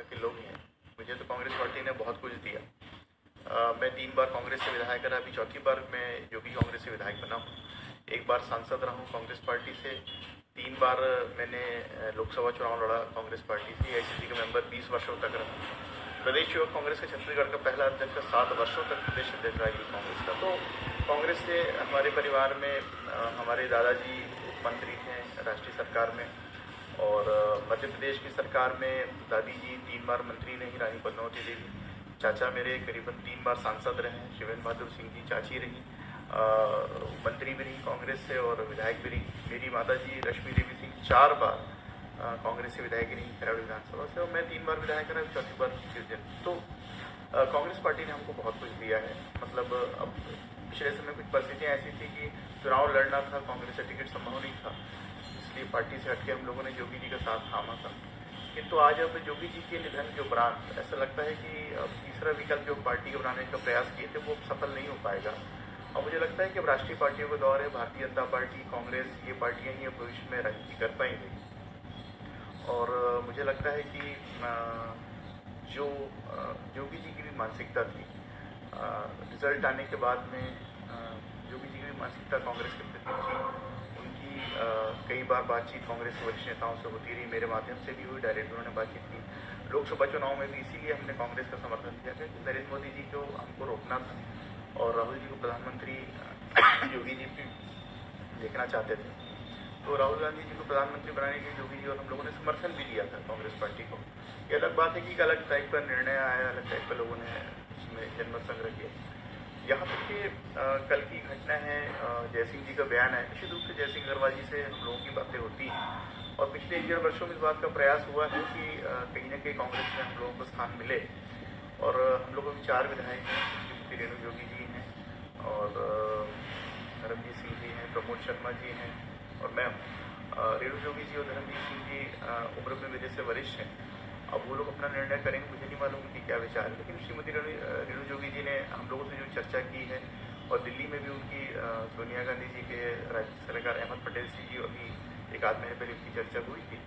के लोग हैं। मुझे तो कांग्रेस पार्टी ने बहुत कुछ दिया। मैं 3 बार कांग्रेस से विधायक रहा, अभी चौथी बार मैं योगी कांग्रेस से विधायक बना हूँ। 1 बार सांसद रहा हूँ कांग्रेस पार्टी से, 3 बार मैंने लोकसभा चुनाव लड़ा कांग्रेस पार्टी से, AICC का मेंबर 20 वर्षों तक रहा। प्रदेश युवक कांग्रेस का छत्तीसगढ़ का पहला अध्यक्ष 7 वर्षों तक प्रदेश अध्यक्ष रहा कांग्रेस का। तो कांग्रेस से हमारे परिवार में हमारे दादाजी मंत्री थे राष्ट्रीय सरकार में, और मध्य प्रदेश की सरकार में दादी जी 3 बार मंत्री रही, रानी पद्मावती देवी। चाचा मेरे करीबन 3 बार सांसद रहे, शिवेंद्र बहादुर सिंह जी चाची रही, मंत्री भी रही कांग्रेस से और विधायक भी रही। मेरी माता जी रश्मि देवी सिंह 4 बार कांग्रेस से विधायक रही खरौड़ विधानसभा से, और मैं 3 बार विधायक रहा, चौथी बार सिटीजन। तो कांग्रेस पार्टी ने हमको बहुत कुछ दिया है। मतलब अब पिछले समय कुछ परिस्थितियाँ ऐसी थी कि चुनाव लड़ना था, कांग्रेस से टिकट संभव नहीं था, इसलिए पार्टी से हटके हम लोगों ने योगी जी का साथ थामा था। किंतु आज अब योगी जी के निधन के उपरांत ऐसा लगता है कि अब तीसरा विकल्प जो पार्टी को बनाने का प्रयास किए थे वो सफल नहीं हो पाएगा। और मुझे लगता है कि अब राष्ट्रीय पार्टियों का दौर है, भारतीय जनता पार्टी, कांग्रेस, ये पार्टियां ही अब भविष्य में राजनीति कर पाएंगी। और मुझे लगता है कि जो योगी जी की भी मानसिकता थी, रिजल्ट आने के बाद में योगी जी की भी मानसिकता कांग्रेस के प्रति थी। उनकी कई बार बातचीत कांग्रेस के वरिष्ठ नेताओं से होती रही, मेरे माध्यम से भी हुई, डायरेक्ट उन्होंने बातचीत की। लोकसभा चुनाव में भी इसीलिए हमने कांग्रेस का समर्थन किया कि नरेंद्र मोदी जी को हमको रोकना था और राहुल जी को प्रधानमंत्री योगी जी भी देखना चाहते थे। तो राहुल गांधी जी को प्रधानमंत्री बनाने के लिए योगी जी और हम लोगों ने समर्थन भी दिया था कांग्रेस पार्टी को। ये अलग बात है कि एक अलग टाइप का निर्णय आया, अलग टाइप का लोगों ने उसमें जनमत संग्रह किया। यहाँ तक कि कल की घटना है, जयसिंह जी का बयान है, निश्चित रूप से जयसिंह अग्रवाल जी से हम लोगों की बातें होती हैं, और पिछले 1 वर्षों में इस बात का प्रयास हुआ है कि कहीं ना कहीं कांग्रेस में हम लोगों को स्थान मिले। और हम लोगों में 4 विधायक हैं, श्रीमती रेणु जोगी जी हैं, और धर्मजीत सिंह जी हैं, प्रमोद शर्मा जी हैं, और मैं हूँ। रेणु जोगी जी और धर्मजीत सिंह जी उम्र में मेरे से वरिष्ठ हैं। अब वो लोग अपना निर्णय करेंगे, मुझे नहीं मालूम उनकी क्या विचार है, लेकिन श्रीमती रेणु जोगी जी ने हम लोगों से जो चर्चा की है, और दिल्ली में भी उनकी सोनिया गांधी जी के राज्य सलाहकार अहमद पटेल जी अभी 1 आध महीने पहले उनकी चर्चा हुई थी,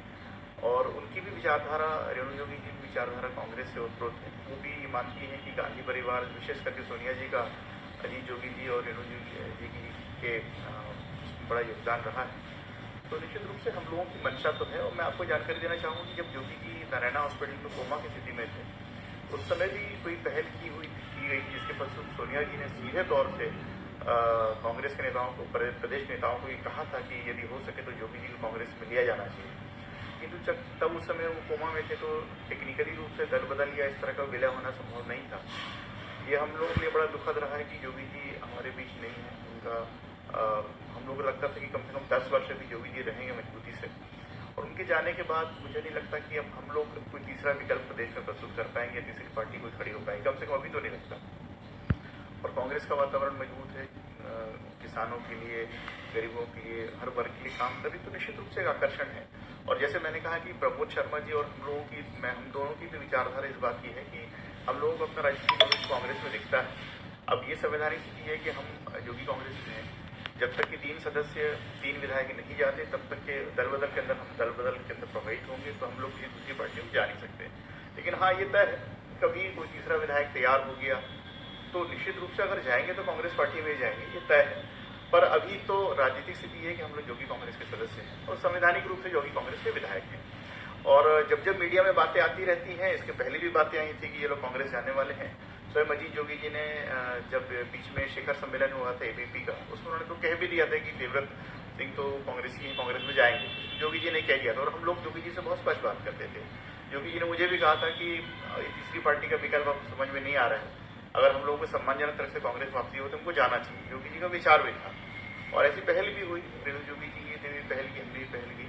और उनकी भी विचारधारा, रेणु जोगी जी की विचारधारा कांग्रेस से ओतप्रोत है। वो भी ये मानती है कि गांधी परिवार, विशेष करके सोनिया जी का अजीत जोगी जी और रेणु जोगी जी के बड़ा योगदान रहा है। तो निश्चित रूप से हम लोगों की मंशा तो है। और मैं आपको जानकारी देना चाहूँगा कि जब योगी जी नारायणा हॉस्पिटल में कोमा की स्थिति में थे, उस समय भी कोई पहल की गई थी, जिसके फलस्वरूप सोनिया जी ने सीधे तौर से कांग्रेस के नेताओं को, प्रदेश नेताओं को ये कहा था कि यदि हो सके तो योगी जी को कांग्रेस में लिया जाना चाहिए। किंतु तब उस समय वो कोमा में थे, तो टेक्निकली रूप से दल बदल या इस तरह का विलय होना संभव नहीं था। ये हम लोगों के लिए बड़ा दुखद रहा है कि योगी जी हमारे बीच नहीं है। उनका हम लोगों को लगता था कि कम से कम 10 वर्ष भी योगी जी रहेंगे मजबूती से, और उनके जाने के बाद मुझे नहीं लगता कि अब हम लोग कोई तीसरा विकल्प प्रदेश में प्रस्तुत कर पाएंगे, तीसरी पार्टी कोई खड़ी हो पाएगी, कम से कम अभी तो नहीं लगता। और कांग्रेस का वातावरण मजबूत है, किसानों के लिए, गरीबों के लिए, हर वर्ग के लिए काम करी, तो निश्चित रूप से एक आकर्षण है। और जैसे मैंने कहा कि प्रमोद शर्मा जी और हम लोगों की, हम दोनों की भी विचारधारा इस बात की है कि हम लोगों को अपना राजनीतिक भविष्य कांग्रेस में दिखता है। अब ये संवैधानिक स्थिति है कि हम योगी कांग्रेस में हैं, जब तक कि 3 सदस्य, 3 विधायक नहीं जाते, तब तक के दल बदल के अंदर हम दल बदल के अंदर प्रभावित होंगे, तो हम लोग किसी दूसरी पार्टी में जा नहीं सकते। लेकिन हाँ, ये तय है, कभी कोई तीसरा विधायक तैयार हो गया तो निश्चित रूप से अगर जाएंगे तो कांग्रेस पार्टी में जाएंगे, ये तय है। पर अभी तो राजनीतिक स्थिति है कि हम लोग योगी कांग्रेस के सदस्य हैं और संवैधानिक रूप से योगी कांग्रेस के विधायक हैं। और जब मीडिया में बातें आती रहती हैं, इसके पहले भी बातें आई थी कि ये लोग कांग्रेस जाने वाले हैं। स्वयं अजीत जोगी जी ने जब बीच में शिखर सम्मेलन हुआ था ABP का, उसमें उन्होंने तो कह भी दिया था कि देवव्रत सिंह तो कांग्रेसी हैं, कांग्रेस में जाएंगे। जोगी जी ने कह दिया था, और हम लोग जोगी जी से बहुत स्पष्ट बात करते थे। जोगी जी ने मुझे भी कहा था कि तीसरी पार्टी का विकल्प अब समझ में नहीं आ रहा है, अगर हम लोगों को सम्मानजनक तरह से कांग्रेस वापसी हो तो हमको जाना चाहिए। योगी जी का विचार भी था, और ऐसी पहल भी हुई। रेणु जोगी जी ने भी पहल की, हमने भी पहल की।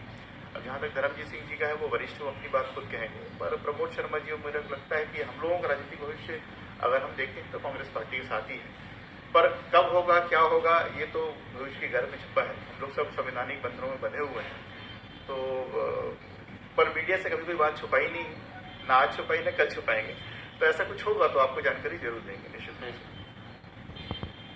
अब जहाँ तक धर्मजीत सिंह जी का है, वो वरिष्ठ, वो अपनी बात खुद कहेंगे, पर प्रमोद शर्मा जी, मुझे लगता है कि हम लोगों का राजनीतिक भविष्य अगर हम देखते हैं तो कांग्रेस पार्टी के साथ ही है। पर कब होगा, क्या होगा, ये तो भविष्य के घर में छिपा है। हम लोग सब संवैधानिक बंधनों में बंधे हुए हैं, तो पर मीडिया से कभी कोई बात छुपाई नहीं, ना आज छुपाई, ना कल छुपाएंगे। तो ऐसा कुछ होगा तो आपको जानकारी जरूर देंगे निश्चित रूप से।